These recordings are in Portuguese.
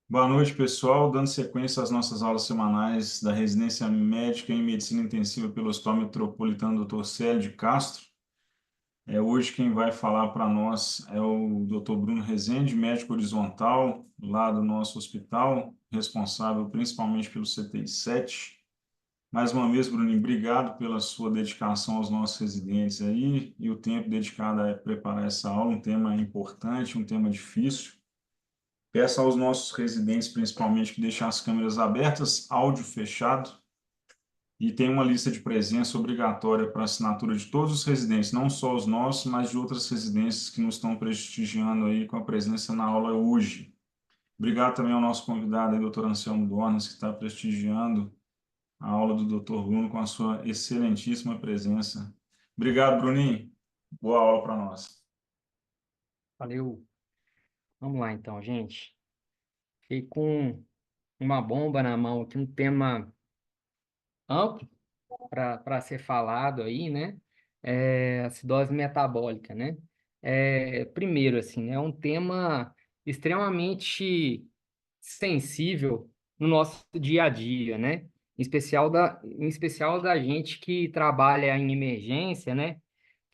Boa noite, pessoal. Dando sequência às nossas aulas semanais da residência médica em medicina intensiva pelo Hospital Metropolitano Dr. Célio de Castro. Hoje quem vai falar para nós é o Dr. Bruno Rezende, médico horizontal lá do nosso hospital, responsável principalmente pelo CTI 7. Mais uma vez, Bruninho, obrigado pela sua dedicação aos nossos residentes aí e o tempo dedicado a preparar essa aula, um tema importante, um tema difícil. Peço aos nossos residentes, principalmente, que deixem as câmeras abertas, áudio fechado, e tem uma lista de presença obrigatória para assinatura de todos os residentes, não só os nossos, mas de outras residências que nos estão prestigiando aí com a presença na aula hoje. Obrigado também ao nosso convidado, aí, Dr. Anselmo Dornas, que está prestigiando a aula do Dr. Bruno com a sua excelentíssima presença. Obrigado, Bruninho. Boa aula para nós. Valeu. Vamos lá, então, gente. Fiquei com uma bomba na mão aqui, um tema amplo para ser falado aí, né? Acidose metabólica, né? Primeiro, assim, é um tema extremamente sensível no nosso dia a dia, né? Em especial da gente que trabalha em emergência, né?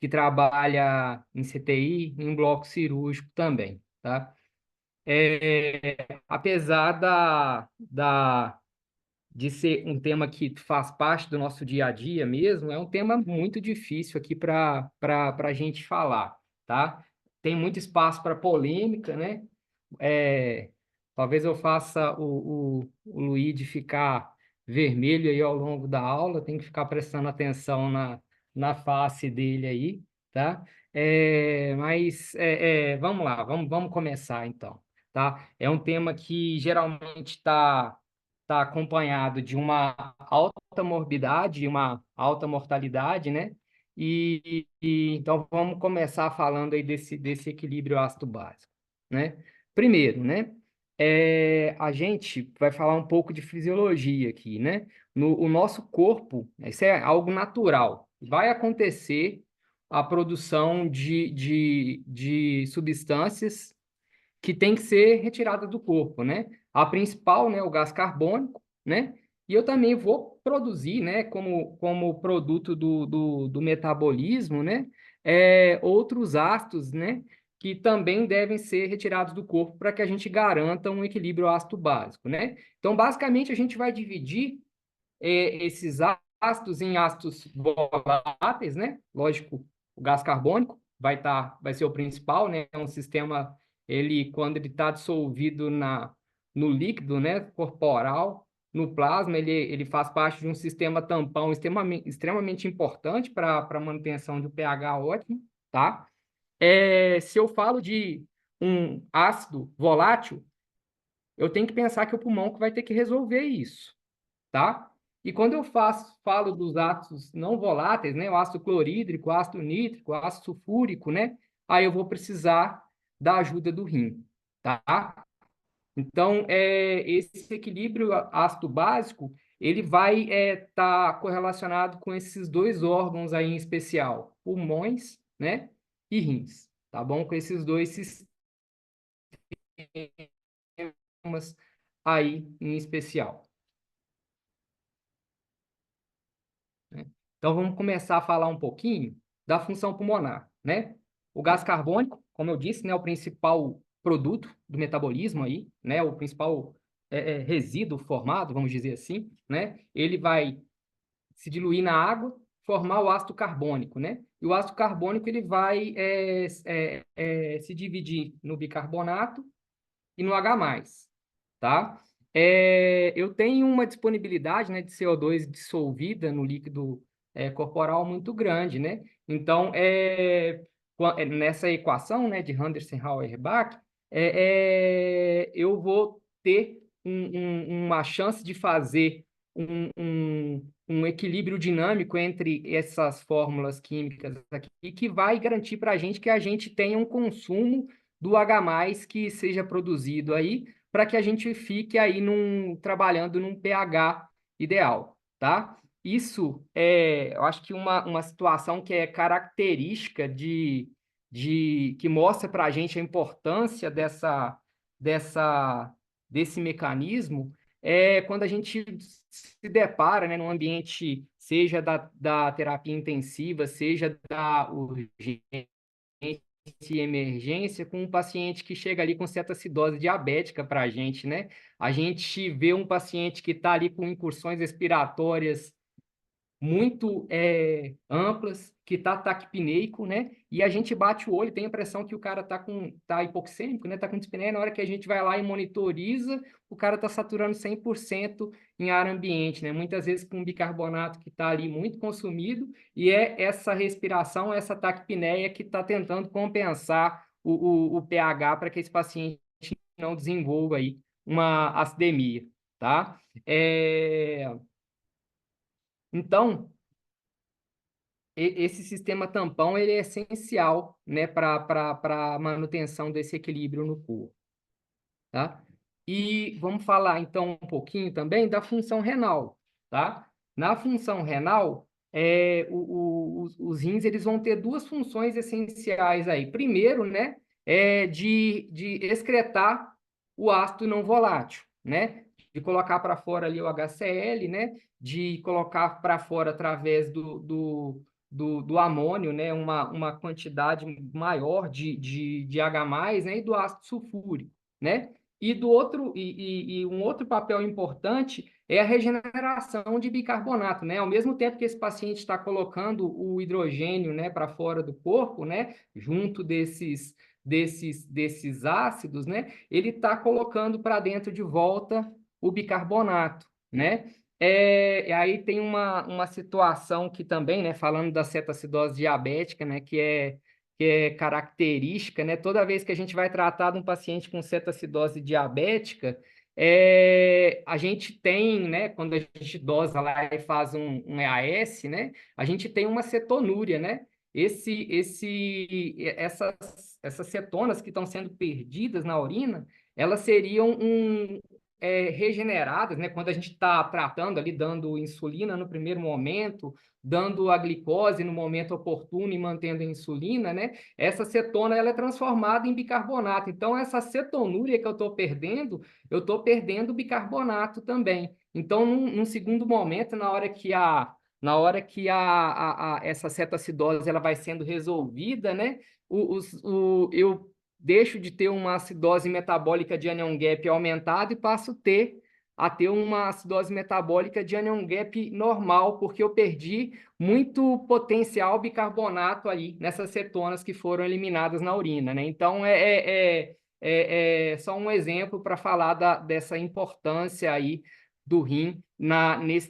Que trabalha em CTI, em bloco cirúrgico também, tá? Apesar de ser um tema que faz parte do nosso dia a dia mesmo, é um tema muito difícil aqui para a gente falar, tá? Tem muito espaço para polêmica, né? É, Talvez eu faça o Luigi ficar vermelho aí ao longo da aula, tem que ficar prestando atenção na face dele aí, tá? Vamos lá, vamos começar então, tá? É um tema que geralmente está acompanhado de uma alta morbidade, uma alta mortalidade, né? Então vamos começar falando aí desse equilíbrio ácido básico, né? Primeiro, né? A gente vai falar um pouco de fisiologia aqui, né? O nosso corpo, isso é algo natural. Vai acontecer a produção de substâncias que tem que ser retirada do corpo, né? A principal, né, o gás carbônico, né? E eu também vou produzir, né, como produto do metabolismo, né, outros ácidos, né, que também devem ser retirados do corpo para que a gente garanta um equilíbrio ácido básico, né? Então, basicamente, a gente vai dividir esses ácidos em ácidos voláteis, né? Lógico, o gás carbônico vai ser o principal, né? É um sistema, quando ele está dissolvido no líquido, né, corporal, no plasma, ele faz parte de um sistema tampão extremamente importante para a manutenção de um pH ótimo, tá? Se eu falo de um ácido volátil, eu tenho que pensar que o pulmão que vai ter que resolver isso, tá? E quando eu falo dos ácidos não voláteis, né, o ácido clorídrico, o ácido nítrico, o ácido sulfúrico, né, aí eu vou precisar da ajuda do rim, tá? Então, esse equilíbrio ácido básico, ele vai estar correlacionado com esses dois órgãos aí em especial, pulmões, né, e rins, tá bom? Com esses dois sistemas aí em especial, né? Então, vamos começar a falar um pouquinho da função pulmonar, né? O gás carbônico, como eu disse, né, é o principal produto do metabolismo aí, né? O principal resíduo formado, vamos dizer assim, né? Ele vai se diluir na água, formar o ácido carbônico, né? E o ácido carbônico ele vai se dividir no bicarbonato e no H+, tá? Eu tenho uma disponibilidade, né, de CO2 dissolvida no líquido corporal muito grande, né? Então, nessa equação, né, de Henderson-Hauer-Bach, eu vou ter uma chance de fazer um equilíbrio dinâmico entre essas fórmulas químicas aqui, que vai garantir para a gente que a gente tenha um consumo do H+ que seja produzido aí, para que a gente fique aí trabalhando num pH ideal, tá? Isso eu acho que uma situação que é característica que mostra para a gente a importância dessa desse mecanismo é quando a gente se depara, né, num ambiente, seja da terapia intensiva, seja da urgência e emergência, com um paciente que chega ali com cetoacidose diabética para a gente, né? A gente vê um paciente que está ali com incursões respiratórias muito amplas, que está taquipneico, né? E a gente bate o olho, tem a impressão que o cara tá hipoxêmico, né? Tá com dispneia, na hora que a gente vai lá e monitoriza, o cara está saturando 100% em ar ambiente, né? Muitas vezes com bicarbonato que está ali muito consumido, e é essa respiração, essa taquipneia que está tentando compensar o pH para que esse paciente não desenvolva aí uma acidemia, tá? Então, esse sistema tampão ele é essencial, né, para a manutenção desse equilíbrio no corpo, tá? E vamos falar então um pouquinho também da função renal, tá? Na função renal, os rins eles vão ter duas funções essenciais aí. Primeiro, né, de excretar o ácido não volátil, né? De colocar para fora ali o HCl, né? De colocar para fora através do amônio, né? Uma quantidade maior de H+, né? E do ácido sulfúrico, né? E um outro papel importante é a regeneração de bicarbonato, né? Ao mesmo tempo que esse paciente está colocando o hidrogênio, né, para fora do corpo, né, junto desses ácidos, né, ele está colocando para dentro de volta o bicarbonato, né? Aí tem uma situação que também, né, falando da cetoacidose diabética, né, que é característica, né? Toda vez que a gente vai tratar de um paciente com cetoacidose diabética, a gente tem, né, quando a gente dosa lá e faz um EAS, né, a gente tem uma cetonúria, né? Essas cetonas que estão sendo perdidas na urina, elas seriam regeneradas, né? Quando a gente está tratando ali, dando insulina no primeiro momento, dando a glicose no momento oportuno e mantendo a insulina, né? Essa cetona ela é transformada em bicarbonato. Então, essa cetonúria que eu estou perdendo bicarbonato também. Então, num segundo momento, na hora que essa cetoacidose ela vai sendo resolvida, né? Eu deixo de ter uma acidose metabólica de anion gap aumentada e passo a ter uma acidose metabólica de anion gap normal, porque eu perdi muito potencial bicarbonato aí nessas cetonas que foram eliminadas na urina, né? Então, é só um exemplo para falar dessa importância aí do rim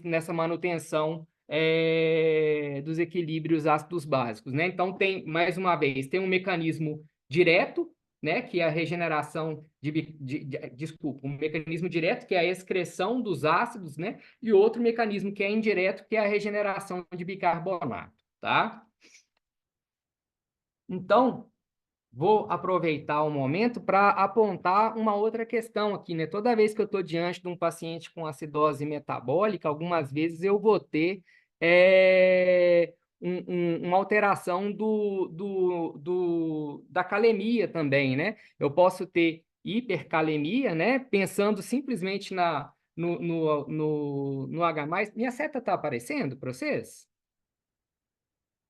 nessa manutenção dos equilíbrios ácidos básicos, né? Então, mais uma vez, tem um mecanismo direto, né, que é a regeneração desculpa, um mecanismo direto, que é a excreção dos ácidos, né, e outro mecanismo que é indireto, que é a regeneração de bicarbonato, tá? Então, vou aproveitar o momento para apontar uma outra questão aqui, né? Toda vez que eu estou diante de um paciente com acidose metabólica, algumas vezes eu vou ter uma alteração da calemia também, né? Eu posso ter hipercalemia, né? Pensando simplesmente no H+. Minha seta está aparecendo para vocês?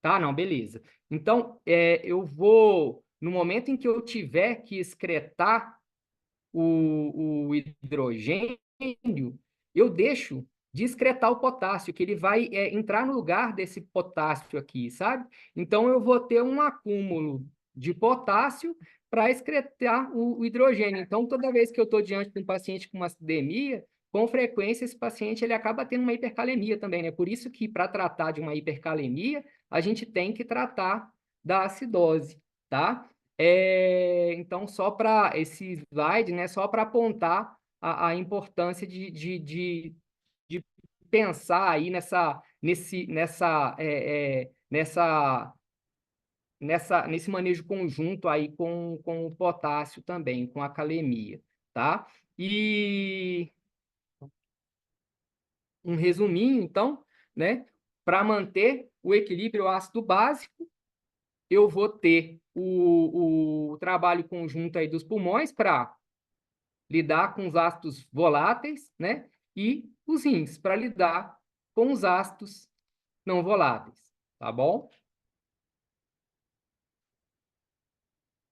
Tá, não, beleza. Então, eu vou, no momento em que eu tiver que excretar o hidrogênio, eu deixo de excretar o potássio, que ele vai entrar no lugar desse potássio aqui, sabe? Então, eu vou ter um acúmulo de potássio para excretar o hidrogênio. Então, toda vez que eu estou diante de um paciente com uma acidemia, com frequência, esse paciente ele acaba tendo uma hipercalemia também, né? Por isso que, para tratar de uma hipercalemia, a gente tem que tratar da acidose, tá? Então, só para esse slide, né, só para apontar a importância de pensar aí nesse manejo conjunto aí com o potássio também, com a calemia, tá? E um resuminho, então, né, para manter o equilíbrio ácido básico, eu vou ter o trabalho conjunto aí dos pulmões para lidar com os ácidos voláteis, né? E os rins para lidar com os ácidos não voláteis, tá bom?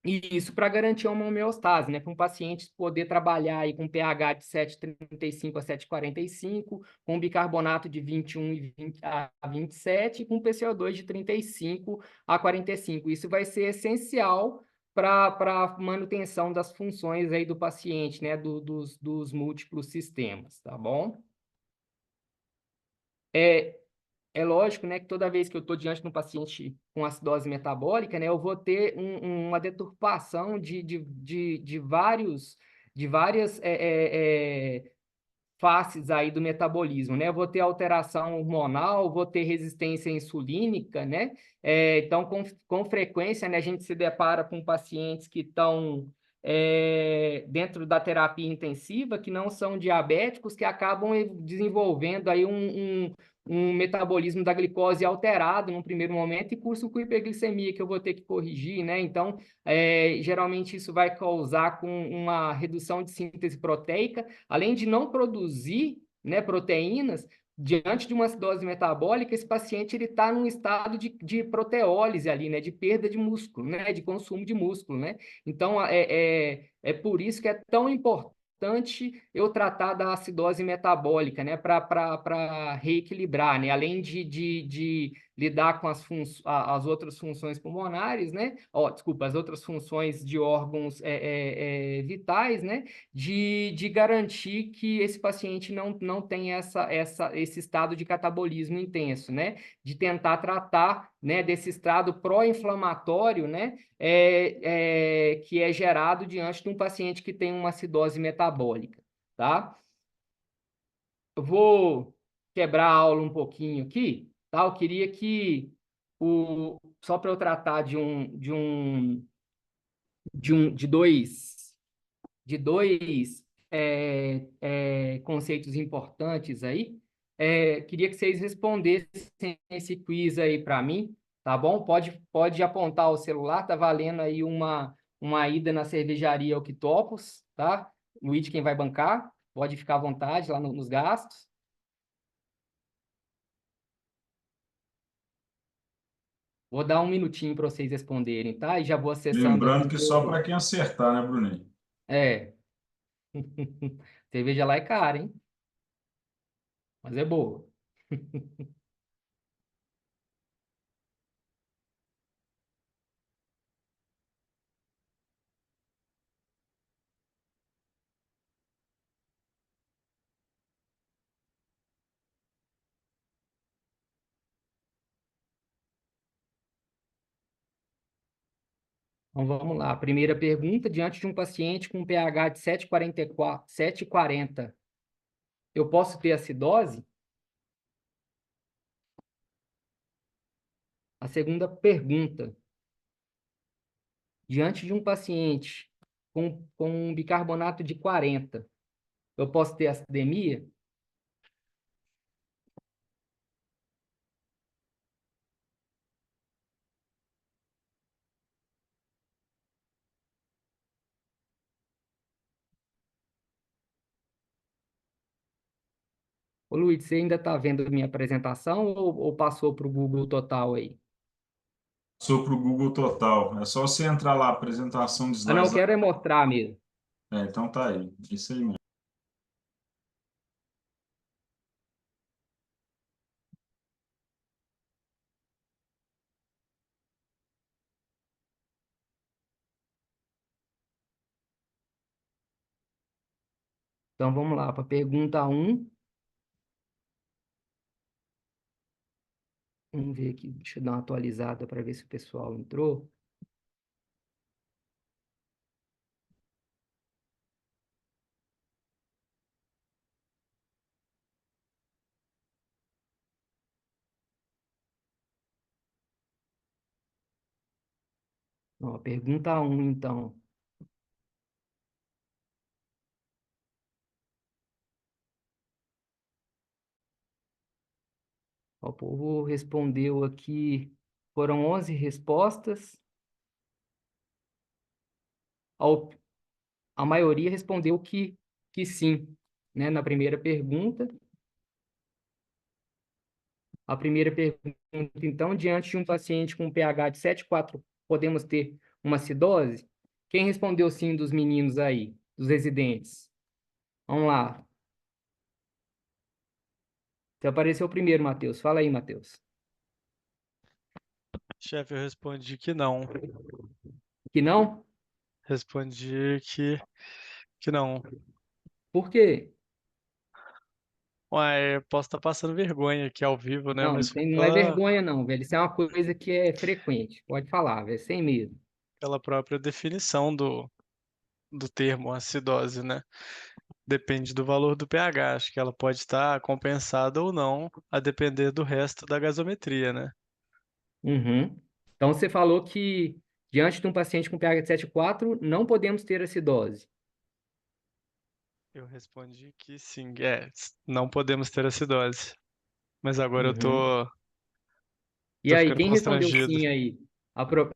E isso para garantir uma homeostase, né? Para um paciente poder trabalhar aí com pH de 7,35 a 7,45, com bicarbonato de 21 a 27 e com PCO2 de 35 a 45. Isso vai ser essencial para a manutenção das funções aí do paciente, né? Dos múltiplos sistemas, tá bom? É lógico, né, que toda vez que eu estou diante de um paciente com acidose metabólica, né, eu vou ter uma deturpação de várias faces aí do metabolismo, né? Eu vou ter alteração hormonal, vou ter resistência insulínica, né? Então, com frequência, né, a gente se depara com pacientes que estão dentro da terapia intensiva, que não são diabéticos, que acabam desenvolvendo aí um metabolismo da glicose alterado num primeiro momento e cursam com hiperglicemia que eu vou ter que corrigir, né? Então, geralmente isso vai causar com uma redução de síntese proteica, além de não produzir, né, proteínas. Diante de uma acidose metabólica, esse paciente ele está num estado de proteólise ali, né, de perda de músculo, né, de consumo de músculo, né? Então, é por isso que é tão importante eu tratar da acidose metabólica, né, para reequilibrar, né, além de lidar com as outras funções pulmonares, né, desculpa, as outras funções de órgãos vitais, né, de garantir que esse paciente não tenha esse estado de catabolismo intenso, né, de tentar tratar, né, desse estado pró-inflamatório, né, que é gerado diante de um paciente que tem uma acidose metabólica, tá? Eu vou quebrar a aula um pouquinho aqui, tá? Eu queria que só para eu tratar de dois conceitos importantes aí. Queria que vocês respondessem esse quiz aí para mim, tá bom? Pode apontar o celular, tá valendo aí uma ida na cervejaria Octopus, tá? O Luiz quem vai bancar, pode ficar à vontade lá nos gastos. Vou dar um minutinho para vocês responderem, tá? E já vou acessando Lembrando aqui. que só para quem acertar, né, Bruninho? É, cerveja lá é cara, hein? Mas é boa. Então vamos lá. Primeira pergunta: diante de um paciente com pH de 7,44, 7,40, eu posso ter acidose? A segunda pergunta: diante de um paciente com um bicarbonato de 40, eu posso ter acidemia? Ô Luiz, você ainda está vendo minha apresentação ou passou para o Google Total aí? Sou para o Google Total. É só você entrar lá, apresentação de Ah, não, eu slides. quero é mostrar mesmo. Então tá aí. Isso aí mesmo. Então vamos lá, para pergunta um. Vamos ver aqui, deixa eu dar uma atualizada para ver se o pessoal entrou. Ó, pergunta um, então. O povo respondeu aqui, foram 11 respostas. A, op- a maioria respondeu que sim, né? Na primeira pergunta. A primeira pergunta, então, diante de um paciente com pH de 7,4, podemos ter uma acidose? Quem respondeu sim dos meninos aí, dos residentes? Vamos lá. Você apareceu primeiro, Matheus. Fala aí, Matheus. Chefe, eu respondi que não. Que não? Respondi que não. Por quê? Uai, eu posso estar passando vergonha aqui ao vivo, né? Não, Mas não é vergonha não, velho. Isso é uma coisa que é frequente. Pode falar, velho, sem medo. pela própria definição do termo acidose, né? Depende do valor do pH. Acho que ela pode estar compensada ou não, a depender do resto da gasometria, né? Uhum. Então, você falou que, diante de um paciente com pH de 7,4, não podemos ter acidose. Eu respondi que sim, não podemos ter acidose. Mas agora eu Uhum. E tô aí, ficando quem respondeu constrangido. sim aí?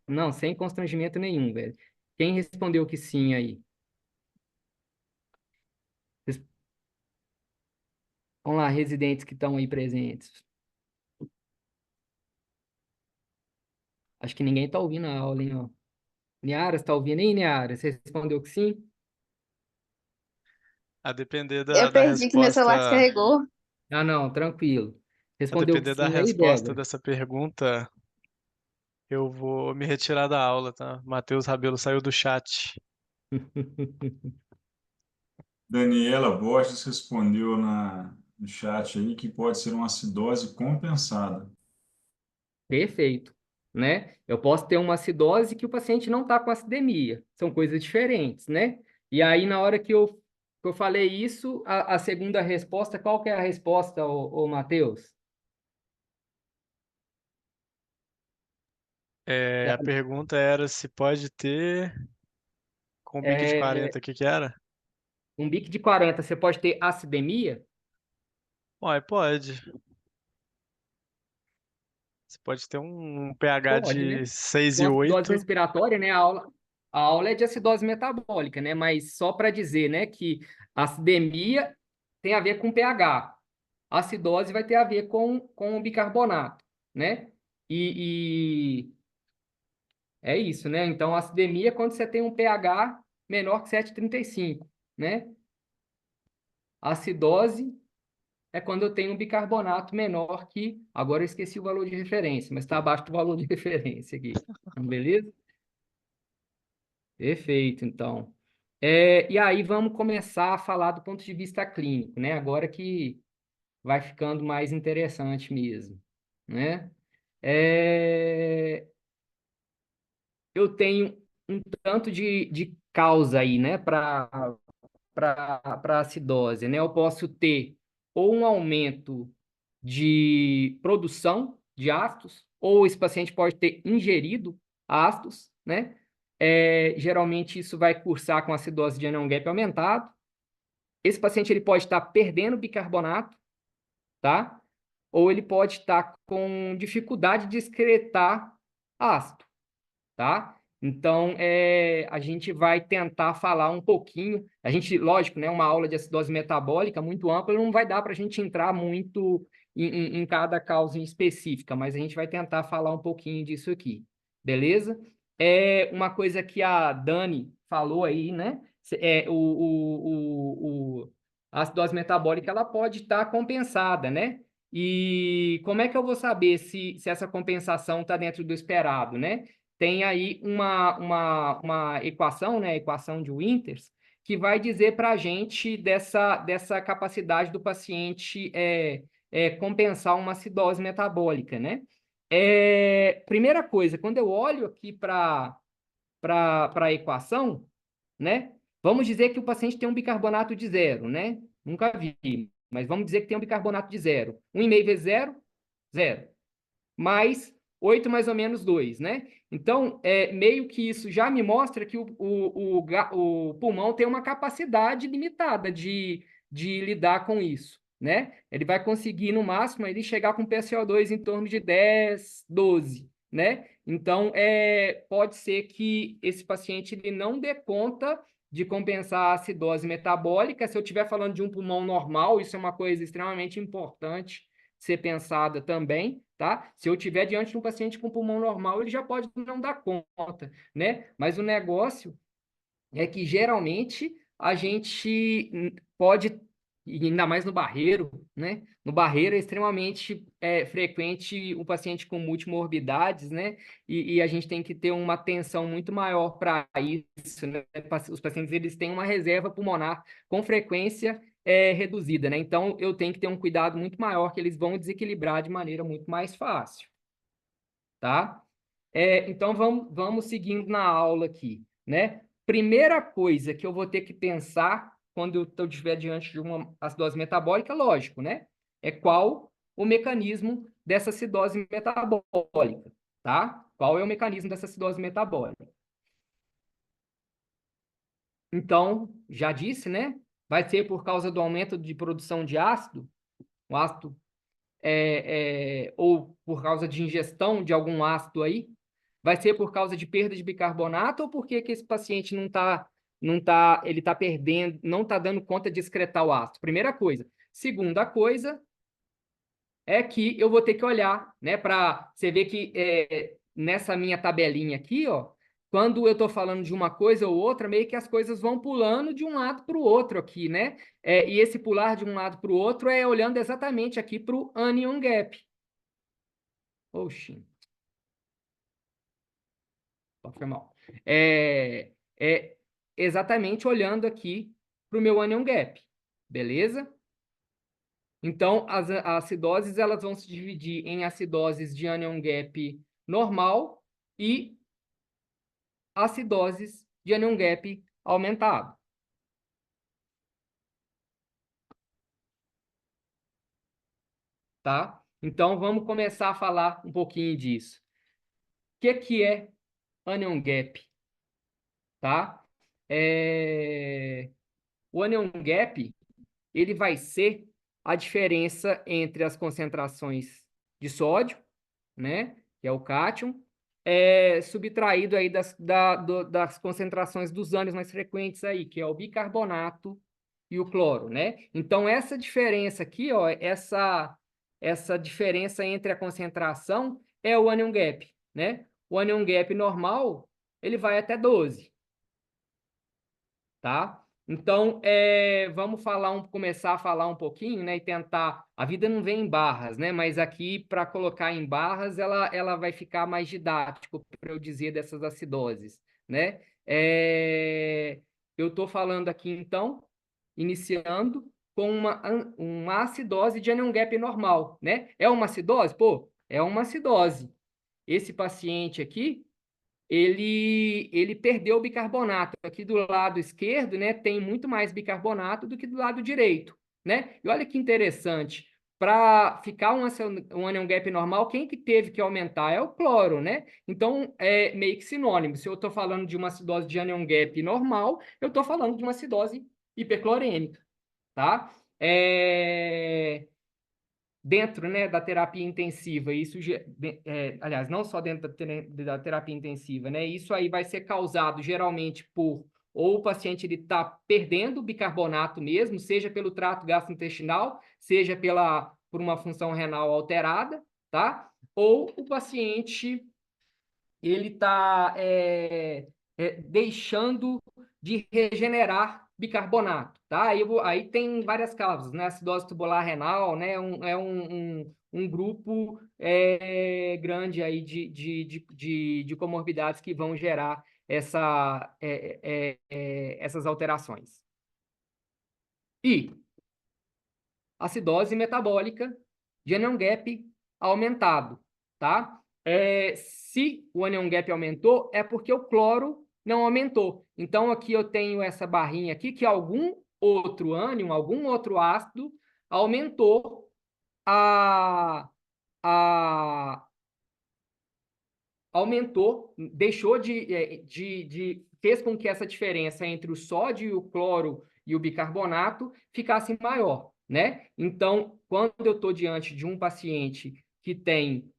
Não, sem constrangimento nenhum, velho. Quem respondeu que sim aí? Res- Vamos lá, residentes que estão aí presentes. Acho que ninguém está ouvindo a aula, hein, ó. Niara, você está ouvindo aí, Niara? Você respondeu que sim? A depender Eu da perdi que meu celular resposta, descarregou. Ah, não, tranquilo. a Respondeu que depender da sim aí, resposta Débora? dessa pergunta, eu vou me retirar da aula, tá? Matheus Rabelo saiu do chat. Daniela Borges respondeu no chat aí que pode ser uma acidose compensada. Perfeito, né? Eu posso ter uma acidose que o paciente não está com acidemia. São coisas diferentes, né? E aí, na hora que eu falei isso, a segunda resposta, qual que é a resposta, Matheus? A pergunta era se pode ter com BIC de É, 40, o que que era? um BIC de 40, você pode ter acidemia? Uai, pode. Você pode ter um pH Pode, de né? 6 Com e acidose 8. respiratória, né? A aula é de acidose metabólica, né? Mas só para dizer, né, que a acidemia tem a ver com pH. A acidose vai ter a ver com o bicarbonato, né? E é isso, né? Então, a acidemia é quando você tem um pH menor que 7,35, né? A acidose é quando eu tenho um bicarbonato menor que, agora eu esqueci o valor de referência, mas está abaixo do valor de referência aqui. Beleza? Perfeito, então. E aí vamos começar a falar do ponto de vista clínico, né? Agora que vai ficando mais interessante mesmo, né? É, eu tenho um tanto de causa aí, né, para acidose, né? Eu posso ter ou um aumento de produção de ácidos, ou esse paciente pode ter ingerido ácidos, né? Geralmente isso vai cursar com acidose de anion gap aumentado. Esse paciente ele pode estar perdendo bicarbonato, tá? Ou ele pode estar com dificuldade de excretar ácido, tá? Então, a gente vai tentar falar um pouquinho. A gente, lógico, né, uma aula de acidose metabólica muito ampla, não vai dar para a gente entrar muito em cada causa em específica, mas a gente vai tentar falar um pouquinho disso aqui, beleza? Uma coisa que a Dani falou aí, né? A acidose metabólica ela pode estar compensada, né? E como é que eu vou saber se essa compensação está dentro do esperado, né? Tem aí uma equação, né, a equação de Winters, que vai dizer para a gente dessa capacidade do paciente compensar uma acidose metabólica, né? Primeira coisa, quando eu olho aqui para a equação, né? Vamos dizer que o paciente tem um bicarbonato de zero, né? Nunca vi, mas vamos dizer que tem um bicarbonato de zero. 1,5 vezes zero, zero mais 8 mais ou menos 2, né? Então, meio que isso já me mostra que o pulmão tem uma capacidade limitada de lidar com isso, né? Ele vai conseguir, no máximo, ele chegar com PCO2 em torno de 10, 12, né? Então, pode ser que esse paciente ele não dê conta de compensar a acidose metabólica. Se eu estiver falando de um pulmão normal, isso é uma coisa extremamente importante ser pensada também, tá? Se eu estiver diante de um paciente com pulmão normal, ele já pode não dar conta, né? Mas o negócio é que geralmente a gente pode, e ainda mais no barreiro, né? No barreiro é extremamente frequente o paciente com multimorbidades, né? E a gente tem que ter uma atenção muito maior para isso, né? Os pacientes eles têm uma reserva pulmonar com frequência reduzida, né? Então eu tenho que ter um cuidado muito maior, que eles vão desequilibrar de maneira muito mais fácil, tá? Então, vamos seguindo na aula aqui, né? Primeira coisa que eu vou ter que pensar quando eu estiver diante de uma acidose metabólica, lógico, né? É qual o mecanismo dessa acidose metabólica, tá? Qual é o mecanismo dessa acidose metabólica? Então, já disse, né? Vai ser por causa do aumento de produção de ácido, o ácido, ou por causa de ingestão de algum ácido aí, vai ser por causa de perda de bicarbonato ou porque que esse paciente ele está perdendo, não está dando conta de excretar o ácido? Primeira coisa. Segunda coisa é que eu vou ter que olhar, né, para você ver que nessa minha tabelinha aqui, ó, quando eu estou falando de uma coisa ou outra, meio que as coisas vão pulando de um lado para o outro aqui, né? E esse pular de um lado para o outro é olhando exatamente aqui para o anion gap. Oxi. Foi mal. É exatamente olhando aqui para o meu anion gap, beleza? Então, as acidoses elas vão se dividir em acidoses de anion gap normal e acidoses de anion gap aumentado. Tá? Então, vamos começar a falar um pouquinho disso. O que é anion gap? Tá? O anion gap ele vai ser a diferença entre as concentrações de sódio, né, que é o cátion, subtraído aí das concentrações dos ânions mais frequentes aí, que é o bicarbonato e o cloro, né? Então, essa diferença aqui, ó, essa diferença entre a concentração é o anion gap, né? O anion gap normal, ele vai até 12, tá? Então, vamos começar a falar um pouquinho, né? E tentar. A vida não vem em barras, né? Mas aqui, para colocar em barras, ela vai ficar mais didático para eu dizer dessas acidoses, né? Eu estou falando aqui, então, iniciando com uma acidose de anion gap normal, né? É uma acidose? Pô, é uma acidose. Esse paciente aqui, ele perdeu o bicarbonato. Aqui do lado esquerdo, né, tem muito mais bicarbonato do que do lado direito, né? E olha que interessante, para ficar um anion gap normal, quem que teve que aumentar é o cloro, né? Então, é meio que sinônimo. Se eu estou falando de uma acidose de anion gap normal, eu estou falando de uma acidose hiperclorênica, tá? Dentro, né, da terapia intensiva, aliás, não só dentro da terapia intensiva, né, isso aí vai ser causado geralmente por, ou o paciente ele está perdendo bicarbonato mesmo, seja pelo trato gastrointestinal, seja por uma função renal alterada, tá? Ou o paciente ele está deixando de regenerar bicarbonato, tá? Aí tem várias causas, né? Acidose tubular renal, né? Um grupo grande aí de comorbidades que vão gerar essas alterações. E acidose metabólica de anion gap aumentado, tá? Se o anion gap aumentou, é porque o cloro não aumentou. Então, aqui eu tenho essa barrinha aqui, que algum outro ânion, algum outro ácido, aumentou deixou fez com que essa diferença entre o sódio, o cloro e o bicarbonato ficasse maior, né? Então, quando eu estou diante de um paciente que tem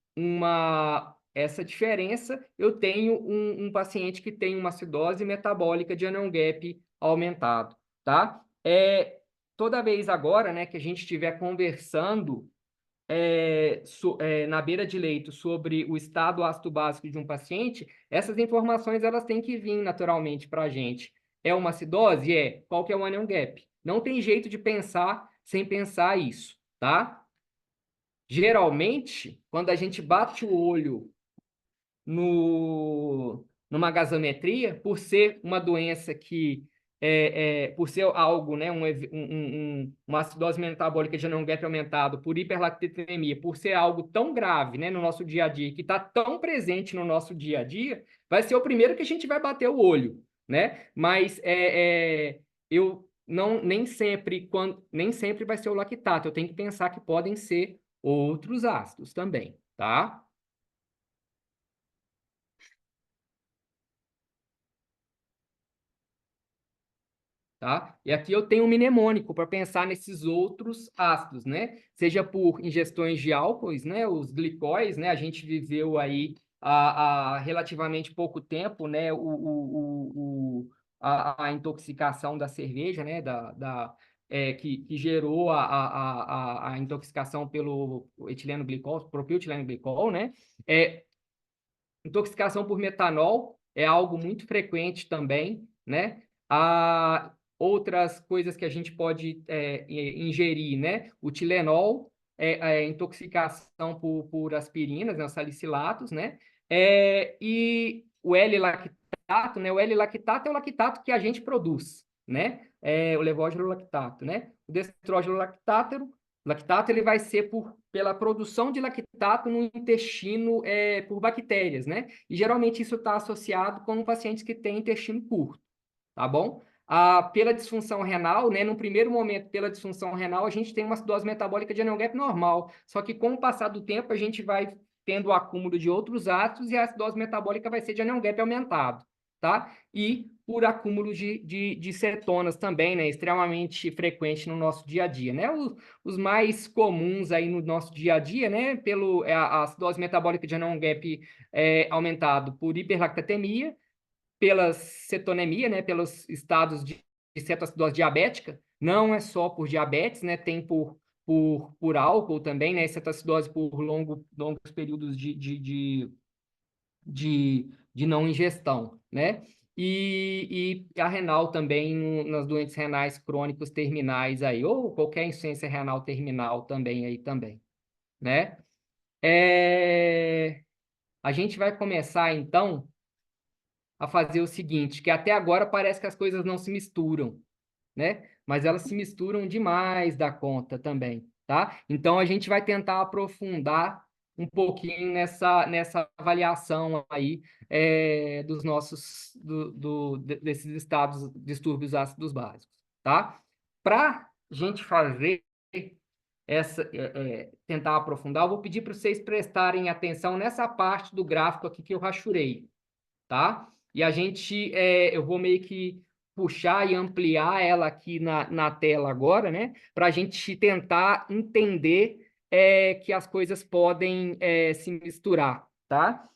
essa diferença, eu tenho um paciente que tem uma acidose metabólica de anion gap aumentado, tá? Toda vez agora, né, que a gente estiver conversando na beira de leito sobre o estado ácido básico de um paciente, essas informações elas têm que vir naturalmente para a gente. É uma acidose? É. Qual que é o anion gap? Não tem jeito de pensar sem pensar isso, tá? Geralmente, quando a gente bate o olho numa gasometria, por ser uma doença por ser algo, né, uma acidose metabólica de anion gap aumentado por hiperlactemia, por ser algo tão grave, né, no nosso dia a dia, que está tão presente no nosso dia a dia, vai ser o primeiro que a gente vai bater o olho, né? Mas eu não nem sempre vai ser o lactato. Eu tenho que pensar que podem ser outros ácidos também, tá? Tá? E aqui eu tenho um mnemônico para pensar nesses outros ácidos, né? Seja por ingestões de álcoois, né? Os glicóis, né? A gente viveu aí há relativamente pouco tempo, né? A intoxicação da cerveja, né? Que gerou a intoxicação pelo etileno glicol, propiltileno glicol, né? Intoxicação por metanol é algo muito frequente também, né? Outras coisas que a gente pode ingerir, né? O Tilenol, intoxicação por aspirinas, né? Os salicilatos, né? E o L-lactato, né? O L-lactato é o lactato que a gente produz, né? O levógeno lactato, né? O destrógeno lactato ele vai ser pela produção de lactato no intestino por bactérias, né? E geralmente isso está associado com pacientes que têm intestino curto, tá bom? Pela disfunção renal, né? No primeiro momento, pela disfunção renal, a gente tem uma acidose metabólica de anion gap normal. Só que com o passar do tempo, a gente vai tendo o acúmulo de outros ácidos e a acidose metabólica vai ser de anion gap aumentado, tá? E por acúmulo de cetonas também, né? Extremamente frequente no nosso dia a dia, né? Os mais comuns aí no nosso dia a dia, né? A acidose metabólica de anion gap aumentado por hiperlactatemia, pela cetonemia, né, pelos estados de cetoacidose diabética, não é só por diabetes, né, tem por álcool também, né, cetoacidose por longos períodos de não ingestão, né, e a renal também nas doentes renais crônicos terminais aí, ou qualquer insuficiência renal terminal também aí também, né. A gente vai começar, então, a fazer o seguinte, que até agora parece que as coisas não se misturam, né? Mas elas se misturam demais da conta também, tá? Então, a gente vai tentar aprofundar um pouquinho nessa avaliação aí dos desses estados, distúrbios ácidos básicos, tá? Para a gente fazer tentar aprofundar, eu vou pedir para vocês prestarem atenção nessa parte do gráfico aqui que eu rachurei, tá? E eu vou meio que puxar e ampliar ela aqui na tela agora, né? Para a gente tentar entender que as coisas podem se misturar, tá?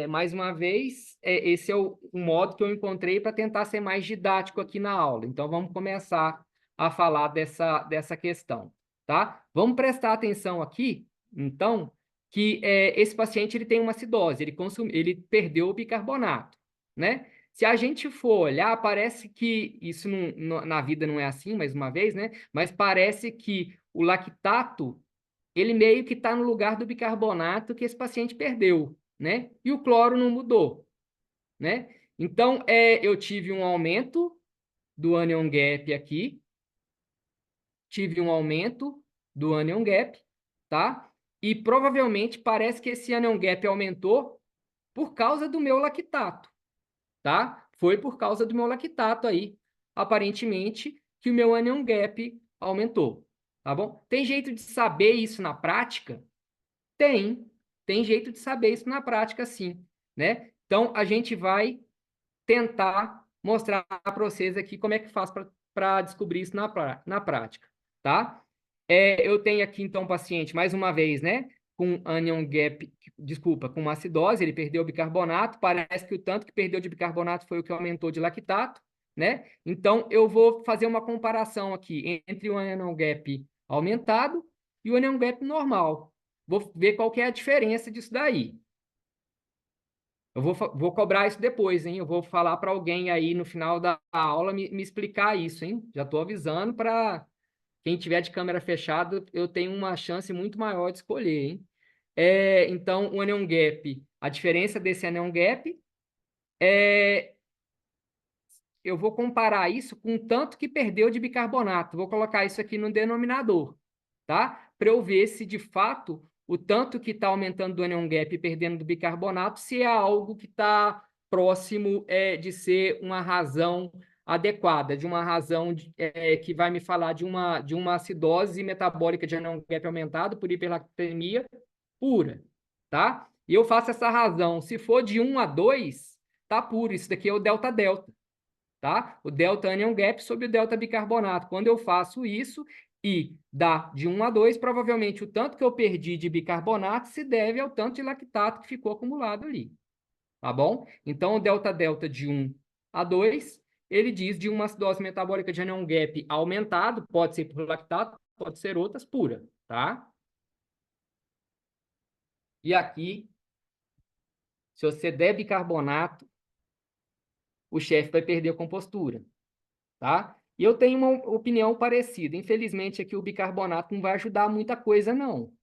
Mais uma vez, esse é o modo que eu encontrei para tentar ser mais didático aqui na aula. Então, vamos começar a falar dessa questão, tá? Vamos prestar atenção aqui, então, que esse paciente ele tem uma acidose, ele perdeu o bicarbonato, né? Se a gente for olhar, parece que isso na vida não é assim, mais uma vez, né? Mas parece que o lactato, ele meio que está no lugar do bicarbonato que esse paciente perdeu, né? E o cloro não mudou, né? Então, eu tive um aumento do anion gap aqui, tive um aumento do anion gap, tá? E provavelmente parece que esse anion gap aumentou por causa do meu lactato, tá? Foi por causa do meu lactato aí, aparentemente, que o meu anion gap aumentou, tá bom? Tem jeito de saber isso na prática? Tem jeito de saber isso na prática, sim, né? Então, a gente vai tentar mostrar para vocês aqui como é que faz para descobrir isso na prática, tá? Eu tenho aqui, então, um paciente, mais uma vez, né? Com anion gap, desculpa, com acidose, ele perdeu o bicarbonato, parece que o tanto que perdeu de bicarbonato foi o que aumentou de lactato, né? Então, eu vou fazer uma comparação aqui entre o anion gap aumentado e o anion gap normal. Vou ver qual que é a diferença disso daí. Eu vou cobrar isso depois, hein? Eu vou falar para alguém aí no final da aula me explicar isso, hein? Já estou avisando para quem tiver de câmera fechada, eu tenho uma chance muito maior de escolher, hein? Então, o anion gap, a diferença desse anion gap é... Eu vou comparar isso com o tanto que perdeu de bicarbonato. Vou colocar isso aqui no denominador, tá? Para eu ver se, de fato, o tanto que está aumentando do anion gap e perdendo do bicarbonato, se é algo que está próximo de ser uma razão adequada, de uma razão que vai me falar de uma acidose metabólica de anion gap aumentado por hiperlactemia pura, tá? E eu faço essa razão. Se for de 1 a 2, tá puro. Isso daqui é o delta-delta, tá? O delta anion gap sobre o delta bicarbonato. Quando eu faço isso e dá de 1 a 2, provavelmente o tanto que eu perdi de bicarbonato se deve ao tanto de lactato que ficou acumulado ali, tá bom? Então, o delta-delta de 1 a 2, ele diz de uma acidose metabólica de anion gap aumentado, pode ser por lactato, pode ser outras pura, tá? E aqui, se você der bicarbonato, o chefe vai perder a compostura, tá? E eu tenho uma opinião parecida. Infelizmente, aqui o bicarbonato não vai ajudar muita coisa, não,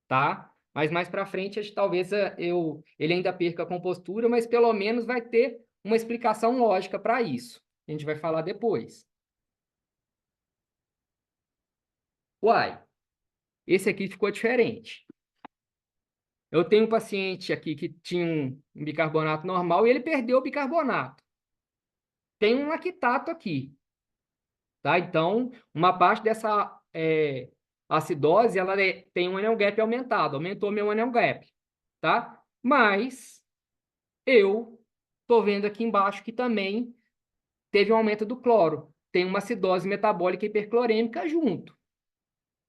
tá? Mas mais para frente, talvez ele ainda perca a compostura, mas pelo menos vai ter uma explicação lógica para isso. A gente vai falar depois. Uai, esse aqui ficou diferente. Eu tenho um paciente aqui que tinha um bicarbonato normal e ele perdeu o bicarbonato. Tem um lactato aqui, tá? Então, uma parte dessa acidose, ela tem um anion gap aumentado, aumentou meu anion gap, tá? Mas eu tô vendo aqui embaixo que também teve um aumento do cloro. Tem uma acidose metabólica hiperclorêmica junto,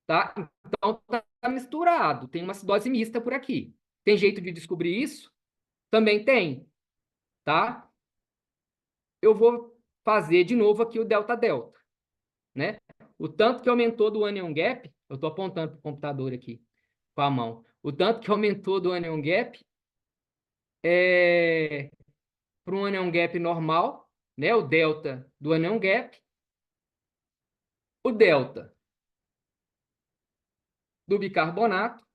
tá? Então, tá misturado. Tem uma acidose mista por aqui. Tem jeito de descobrir isso? Também tem, tá? Eu vou fazer de novo aqui o delta-delta, né? O tanto que aumentou do anion gap, eu estou apontando para o computador aqui com a mão. O tanto que aumentou do anion gap para um anion gap normal, né? O delta do anion gap, o delta do bicarbonato,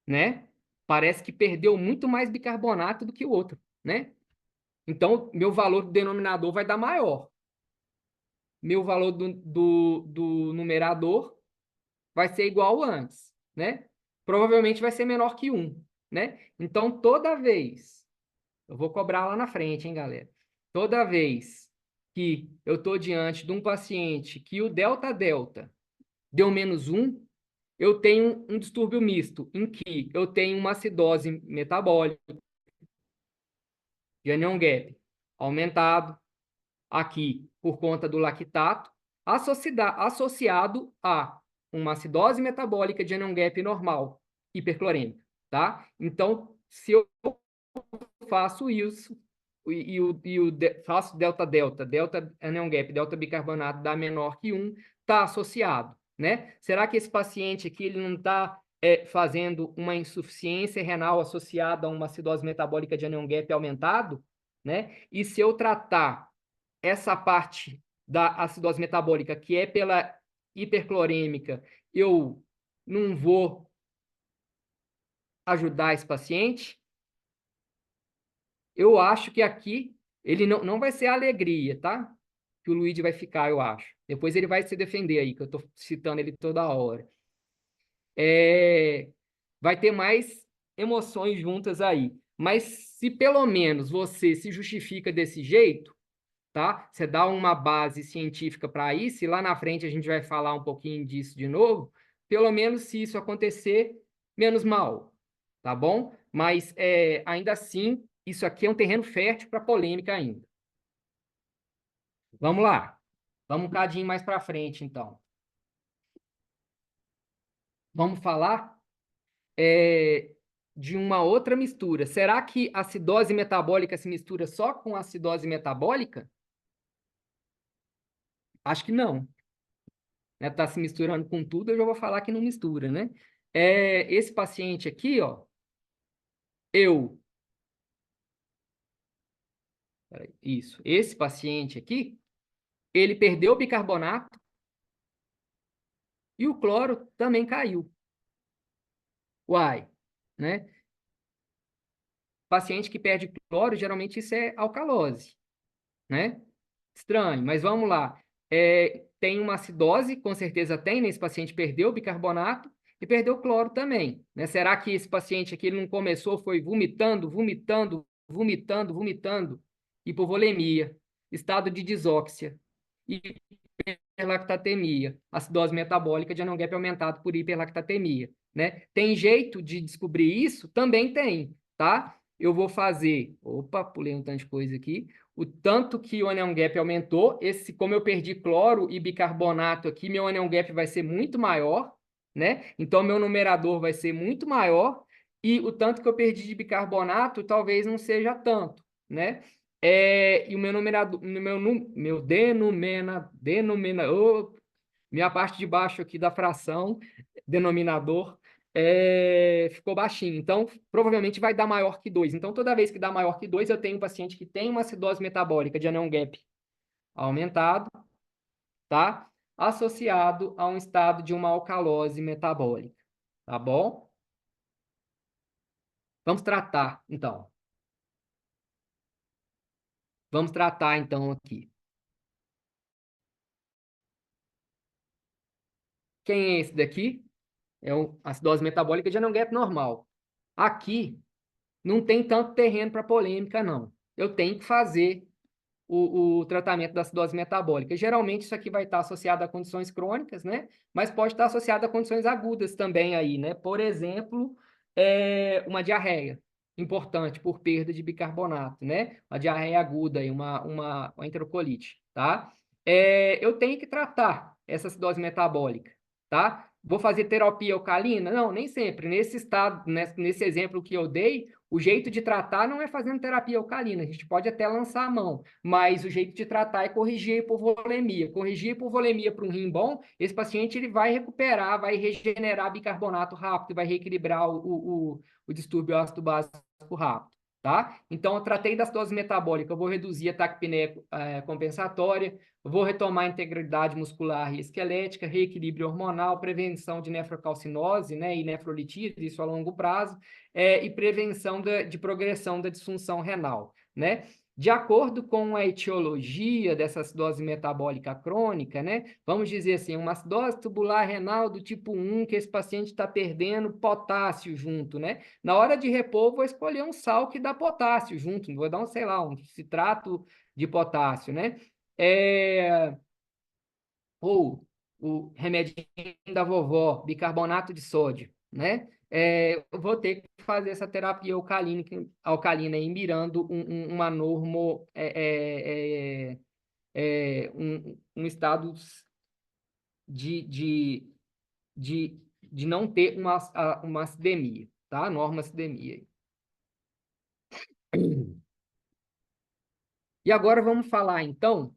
né? Parece que perdeu muito mais bicarbonato do que o outro, né? Então, meu valor do denominador vai dar maior. Meu valor do numerador vai ser igual antes, né? Provavelmente vai ser menor que 1, né? Então, toda vez, eu vou cobrar lá na frente, hein, galera? Toda vez que eu estou diante de um paciente que o delta-delta deu -1, eu tenho um distúrbio misto, em que eu tenho uma acidose metabólica de anion gap aumentado aqui por conta do lactato, associado a uma acidose metabólica de anion gap normal, hiperclorêmica, tá? Então, se eu faço isso, faço delta-delta, delta anion gap, delta bicarbonato dá menor que 1, está associado, né? Será que esse paciente aqui ele não está fazendo uma insuficiência renal associada a uma acidose metabólica de anion gap aumentado, né? E se eu tratar essa parte da acidose metabólica, que é pela hiperclorêmica, eu não vou ajudar esse paciente? Eu acho que aqui ele não vai ser a alegria, tá? Que o Luigi vai ficar, eu acho. Depois ele vai se defender aí, que eu estou citando ele toda hora. Vai ter mais emoções juntas aí. Mas se pelo menos você se justifica desse jeito, tá? Você dá uma base científica para isso, e lá na frente a gente vai falar um pouquinho disso de novo. Pelo menos se isso acontecer, menos mal, tá bom? Mas ainda assim, isso aqui é um terreno fértil para polêmica ainda. Vamos lá. Vamos um cadinho mais para frente, então. Vamos falar de uma outra mistura. Será que a acidose metabólica se mistura só com a acidose metabólica? Acho que não. Né? Tá se misturando com tudo, eu já vou falar que não mistura, né? Esse paciente aqui, ó, esse paciente aqui, ele perdeu o bicarbonato e o cloro também caiu. Uai, né? Paciente que perde cloro, geralmente isso é alcalose, né? Estranho, mas vamos lá. Tem uma acidose, com certeza tem, né? Esse paciente perdeu o bicarbonato e perdeu o cloro também, né? Será que esse paciente aqui ele não começou, foi vomitando, vomitando, vomitando, vomitando, hipovolemia, estado de disóxia, hiperlactatemia, acidose metabólica de anion gap aumentado por hiperlactatemia, né? Tem jeito de descobrir isso? Também tem, tá? Eu vou fazer, opa, pulei um tanto de coisa aqui, o tanto que o anion gap aumentou, como eu perdi cloro e bicarbonato aqui, meu anion gap vai ser muito maior, né? Então, meu numerador vai ser muito maior, e o tanto que eu perdi de bicarbonato talvez não seja tanto, né? E o meu numerador, meu minha parte de baixo aqui da fração, denominador, ficou baixinho. Então, provavelmente vai dar maior que 2. Então, toda vez que dá maior que 2, eu tenho um paciente que tem uma acidose metabólica de anion gap aumentado, tá? Associado a um estado de uma alcalose metabólica, tá bom? Vamos tratar, então. Vamos tratar, então, aqui. Quem é esse daqui? É a acidose metabólica de anion gap normal. Aqui, não tem tanto terreno para polêmica, não. Eu tenho que fazer o tratamento da acidose metabólica. Geralmente, isso aqui vai estar associado a condições crônicas, né? Mas pode estar associado a condições agudas também aí, né? Por exemplo, uma diarreia importante por perda de bicarbonato, né? Uma diarreia aguda e uma enterocolite, tá? Eu tenho que tratar essa acidose metabólica, tá? Vou fazer terapia alcalina? Não, nem sempre. Nesse estado, nesse exemplo que eu dei, o jeito de tratar não é fazendo terapia alcalina, a gente pode até lançar a mão, mas o jeito de tratar é corrigir a hipovolemia. Corrigir a hipovolemia para um rim bom, esse paciente ele vai recuperar, vai regenerar bicarbonato rápido, vai reequilibrar o distúrbio ácido básico rápido, tá? Então, eu tratei da acidose metabólica, eu vou reduzir a taquipneia compensatória, vou retomar a integridade muscular e esquelética, reequilíbrio hormonal, prevenção de nefrocalcinose, né, e nefrolitise, isso a longo prazo, e prevenção de progressão da disfunção renal, né? De acordo com a etiologia dessa acidose metabólica crônica, né? Vamos dizer assim, uma acidose tubular renal do tipo 1, que esse paciente está perdendo potássio junto, né? Na hora de repor, vou escolher um sal que dá potássio junto, vou dar sei lá, um citrato de potássio, né? Ou o remedinho da vovó, bicarbonato de sódio, né? Eu vou ter que fazer essa terapia alcalina aí, mirando uma normo, um estado de, de não ter uma acidemia, tá? Norma acidemia. E agora vamos falar, então,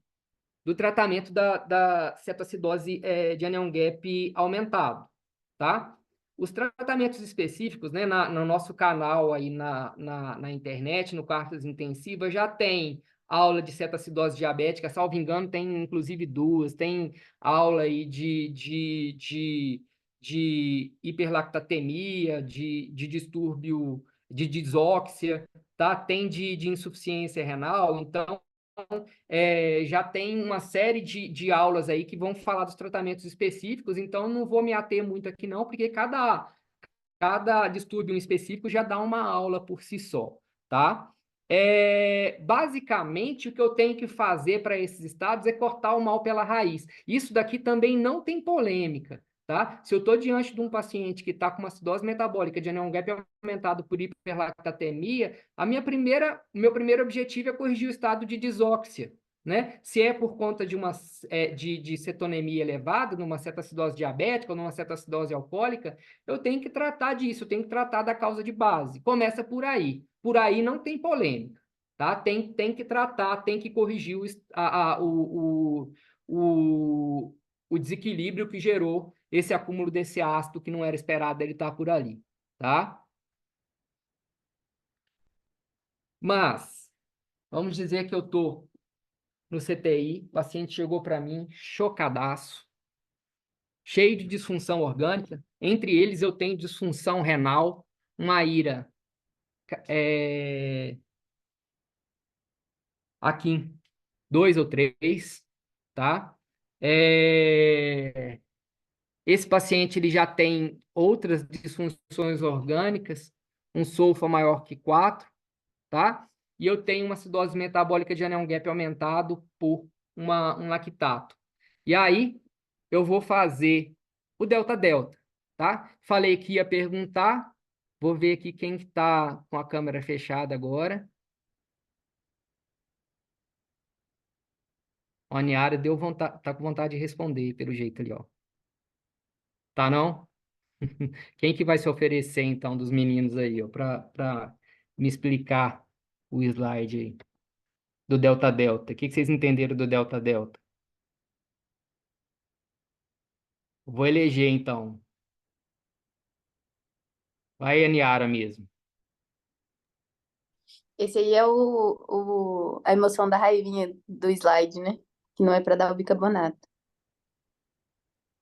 do tratamento da cetoacidose de anion gap aumentado, tá? Os tratamentos específicos, né, no nosso canal aí na internet, no Quartas Intensivas, já tem aula de cetoacidose diabética, salvo engano, tem inclusive duas, tem aula aí de hiperlactatemia, de distúrbio, de disóxia, tá? Tem de insuficiência renal, então já tem uma série de aulas aí que vão falar dos tratamentos específicos, então não vou me ater muito aqui não, porque cada distúrbio específico já dá uma aula por si só, tá? Basicamente, o que eu tenho que fazer para esses estados é cortar o mal pela raiz. Isso daqui também não tem polêmica, tá? Se eu estou diante de um paciente que está com uma acidose metabólica de anion gap aumentado por hiperlactatemia, meu primeiro objetivo é corrigir o estado de disóxia, né? Se é por conta de uma de cetonemia elevada, numa cetoacidose diabética ou numa cetoacidose alcoólica, eu tenho que tratar disso, eu tenho que tratar da causa de base. Começa por aí. Por aí não tem polêmica, tá? Tem que tratar, tem que corrigir o desequilíbrio que gerou esse acúmulo desse ácido que não era esperado ele estar por ali, tá? Mas, vamos dizer que eu estou no CTI, o paciente chegou para mim chocadaço, cheio de disfunção orgânica. Entre eles, eu tenho disfunção renal, uma ira aqui em 2 ou 3, tá? Esse paciente ele já tem outras disfunções orgânicas, um sulfa maior que 4, tá? E eu tenho uma acidose metabólica de anion gap aumentado por um lactato. E aí, eu vou fazer o delta-delta, tá? Falei que ia perguntar, vou ver aqui quem está com a câmera fechada agora. A Niara deu vontade, tá com vontade de responder, pelo jeito ali, ó. Tá, não? Quem que vai se oferecer, então, dos meninos aí, ó, para me explicar o slide aí do delta-delta? O que vocês entenderam do delta-delta? Vou eleger, então. Vai a Niara mesmo. Esse aí é a emoção da raivinha do slide, né? Que não é para dar o bicarbonato.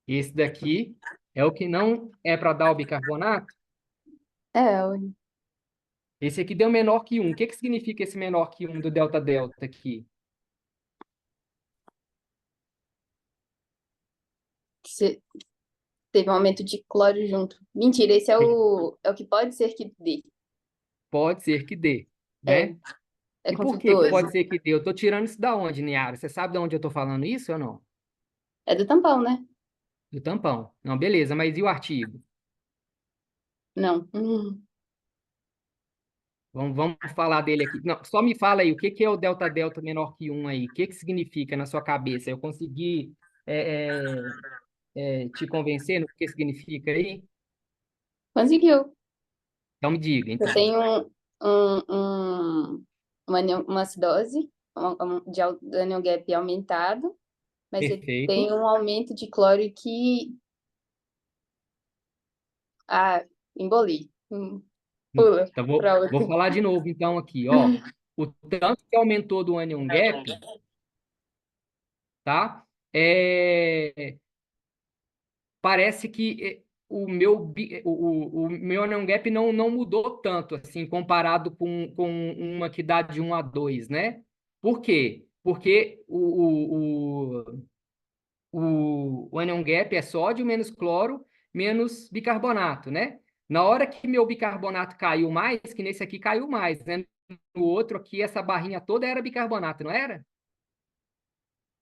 Esse daqui é o que não é para dar o bicarbonato. É, Esse aqui deu menor que 1. O que que significa esse menor que 1 do delta-delta aqui? você teve um aumento de cloro junto. Mentira, esse é o que pode ser que dê. Pode ser que dê, É, né? é E por que que conflituoso. pode ser que dê? Eu estou tirando isso da onde, Niara? Você sabe de onde eu estou falando isso ou não? É do tampão, né? Do tampão. Não, beleza, mas e o artigo? Não. Vamos falar dele aqui. Não, só me fala aí, o que que é o delta-delta menor que 1 aí? O que que significa na sua cabeça? Eu consegui te convencer no que significa aí? Conseguiu. Então me diga, Você então. tem um, um, uma acidose de anion gap aumentado, mas você tem Perfeito. um aumento de cloro que... Ah, emboli. Pula Então, para vou outra. falar de novo, então, aqui, ó. O tanto que aumentou do anion gap, tá? Parece que o meu anion gap não mudou tanto, assim, comparado com uma que dá de 1 a 2, né? Por quê? Porque o anion gap é sódio menos cloro menos bicarbonato, né? Na hora que meu bicarbonato caiu mais, que nesse aqui caiu mais, né? No outro aqui, essa barrinha toda era bicarbonato, não era?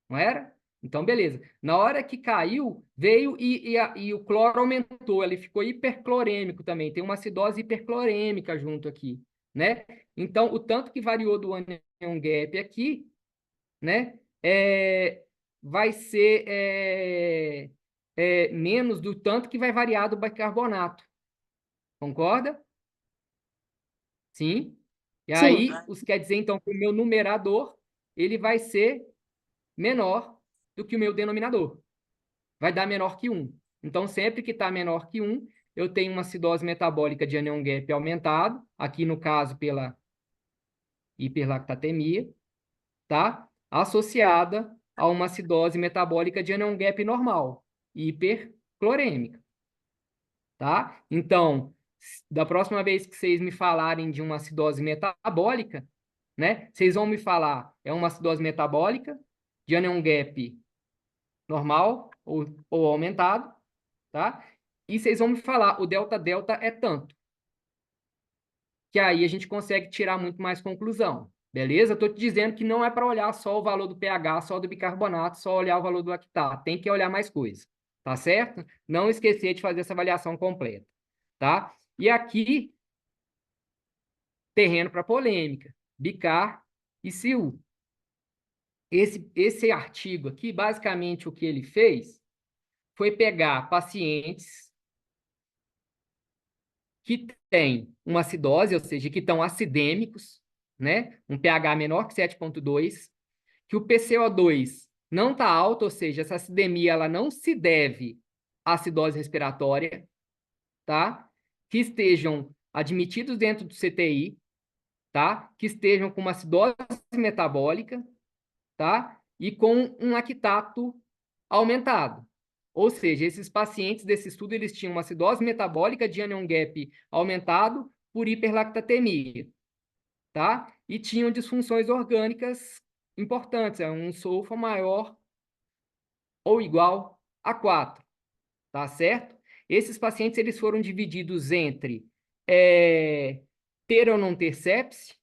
Não era? Então, beleza. Na hora que caiu, veio e o cloro aumentou, ele ficou hiperclorêmico também. Tem uma acidose hiperclorêmica junto aqui, né? Então, o tanto que variou do anion gap aqui, né? Vai ser menos do tanto que vai variar do bicarbonato. Concorda? Sim? E Sim, aí, quer dizer, então, que o meu numerador ele vai ser menor do que o meu denominador. Vai dar menor que 1. Então, sempre que está menor que 1, eu tenho uma acidose metabólica de anion gap aumentado, aqui no caso pela hiperlactatemia, tá? Associada a uma acidose metabólica de anion gap normal, hiperclorêmica, tá? Então, da próxima vez que vocês me falarem de uma acidose metabólica, né? Vocês vão me falar, é uma acidose metabólica de anion gap normal ou aumentado, tá? E vocês vão me falar, o delta-delta é tanto. Que aí a gente consegue tirar muito mais conclusão. Beleza? Estou te dizendo que não é para olhar só o valor do pH, só do bicarbonato, só olhar o valor do lactato. Tem que olhar mais coisas. Tá certo? Não esquecer de fazer essa avaliação completa. Tá? E aqui, terreno para polêmica. Bicar e CIU. esse artigo aqui, basicamente o que ele fez foi pegar pacientes que têm uma acidose, ou seja, que estão acidêmicos, né? Um pH menor que 7,2, que o PCO2 não está alto, ou seja, essa acidemia ela não se deve à acidose respiratória, tá? Que estejam admitidos dentro do CTI, tá? Que estejam com uma acidose metabólica, tá? E com um lactato aumentado. Ou seja, esses pacientes desse estudo, eles tinham uma acidose metabólica de anion gap aumentado por hiperlactatemia, tá? E tinham disfunções orgânicas importantes, um sulfa maior ou igual a 4, tá certo? Esses pacientes, eles foram divididos entre ter ou não ter sepse,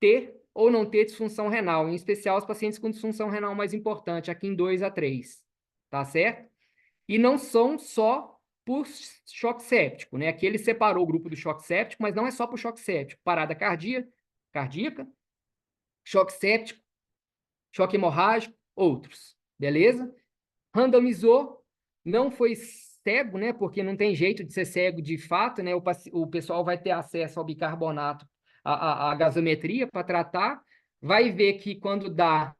ter ou não ter disfunção renal, em especial os pacientes com disfunção renal mais importante, aqui em 2 a 3, tá certo? E não são só por choque séptico, né? Aqui ele separou o grupo do choque séptico, mas não é só por choque séptico. Parada cardíaca, choque séptico, choque hemorrágico, outros, beleza? Randomizou, não foi cego, né? Porque não tem jeito de ser cego de fato, né? O pessoal vai ter acesso ao bicarbonato, a gasometria para tratar, vai ver que quando dá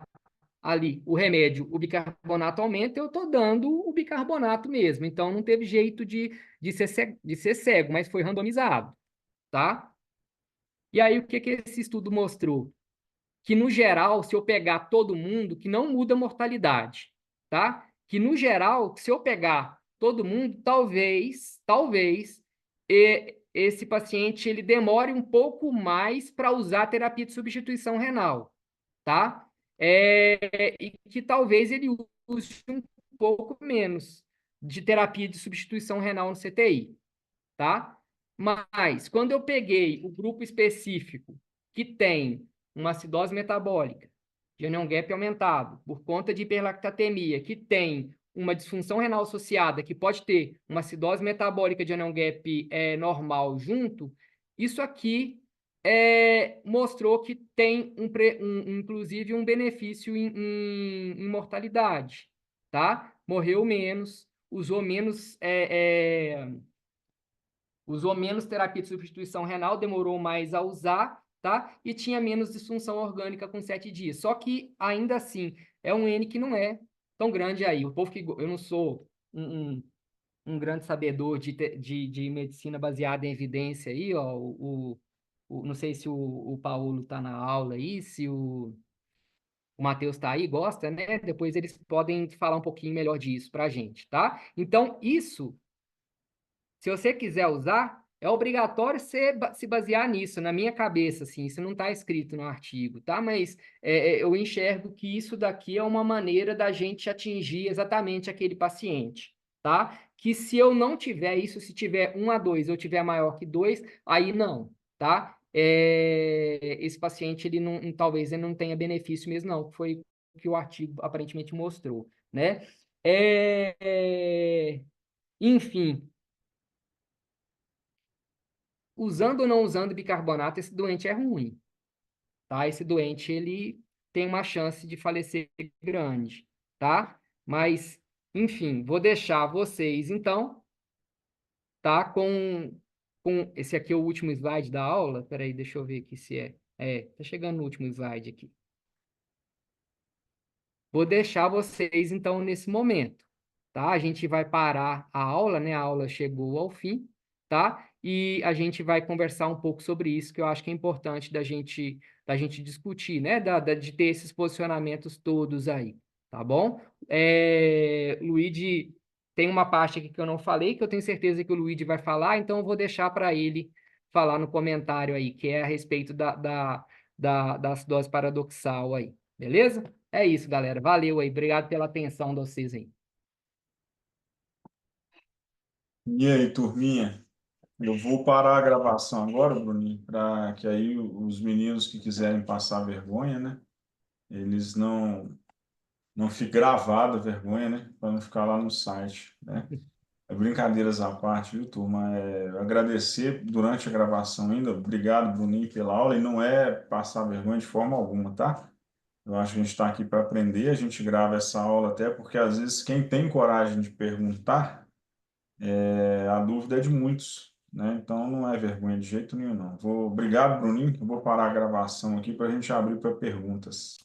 ali o remédio, o bicarbonato aumenta, eu estou dando o bicarbonato mesmo. Então, não teve jeito de ser cego, mas foi randomizado, tá? E aí, o que esse estudo mostrou? Que, no geral, se eu pegar todo mundo, que não muda a mortalidade, tá? Que, no geral, se eu pegar todo mundo, talvez, esse paciente ele demore um pouco mais para usar a terapia de substituição renal, tá? E que talvez ele use um pouco menos de terapia de substituição renal no CTI, tá? Mas, quando eu peguei o grupo específico que tem uma acidose metabólica, de anion gap aumentado, por conta de hiperlactatemia, que tem uma disfunção renal associada, que pode ter uma acidose metabólica de anion gap normal junto, isso aqui mostrou que tem, inclusive, um benefício em mortalidade, tá? Morreu menos, usou menos terapia de substituição renal, demorou mais a usar, tá? E tinha menos disfunção orgânica com 7 dias. Só que, ainda assim, é um N que não é tão grande aí. O povo que... Eu não sou um grande sabedor de medicina baseada em evidência aí, ó. Não sei se o Paulo está na aula aí, se o Matheus está aí, gosta, né? Depois eles podem falar um pouquinho melhor disso para a gente, tá? Então, isso, se você quiser usar, é obrigatório se basear nisso, na minha cabeça, assim, isso não está escrito no artigo, tá? Mas eu enxergo que isso daqui é uma maneira da gente atingir exatamente aquele paciente, tá? Que se eu não tiver isso, se tiver 1 a 2, eu tiver maior que 2, aí não, tá? Esse paciente, ele não, talvez ele não tenha benefício mesmo, não, foi o que o artigo aparentemente mostrou, né? Enfim, usando ou não usando bicarbonato, esse doente é ruim, tá? Esse doente, ele tem uma chance de falecer grande, tá? Mas, enfim, vou deixar vocês, então, tá? Esse aqui é o último slide da aula. Peraí, deixa eu ver aqui se é. Tá chegando no último slide aqui. Vou deixar vocês, então, nesse momento, tá? A gente vai parar a aula, né? A aula chegou ao fim, tá? E a gente vai conversar um pouco sobre isso, que eu acho que é importante da gente discutir, né? De ter esses posicionamentos todos aí, tá bom? Luigi, tem uma parte aqui que eu não falei, que eu tenho certeza que o Luigi vai falar, então eu vou deixar para ele falar no comentário aí, que é a respeito da acidose paradoxal aí, beleza? É isso, galera. Valeu aí. Obrigado pela atenção de vocês aí. E aí, turminha? Eu vou parar a gravação agora, Bruninho, para que aí os meninos que quiserem passar vergonha, né? Eles não fiquem gravada a vergonha, né? Para não ficar lá no site, né? Brincadeiras à parte, viu, turma? Agradecer durante a gravação ainda. Obrigado, Bruninho, pela aula. E não é passar vergonha de forma alguma, tá? Eu acho que a gente está aqui para aprender, a gente grava essa aula até porque, às vezes, quem tem coragem de perguntar, a dúvida é de muitos, né? Então, não é vergonha de jeito nenhum, não. Obrigado, Bruninho. Eu vou parar a gravação aqui para a gente abrir para perguntas.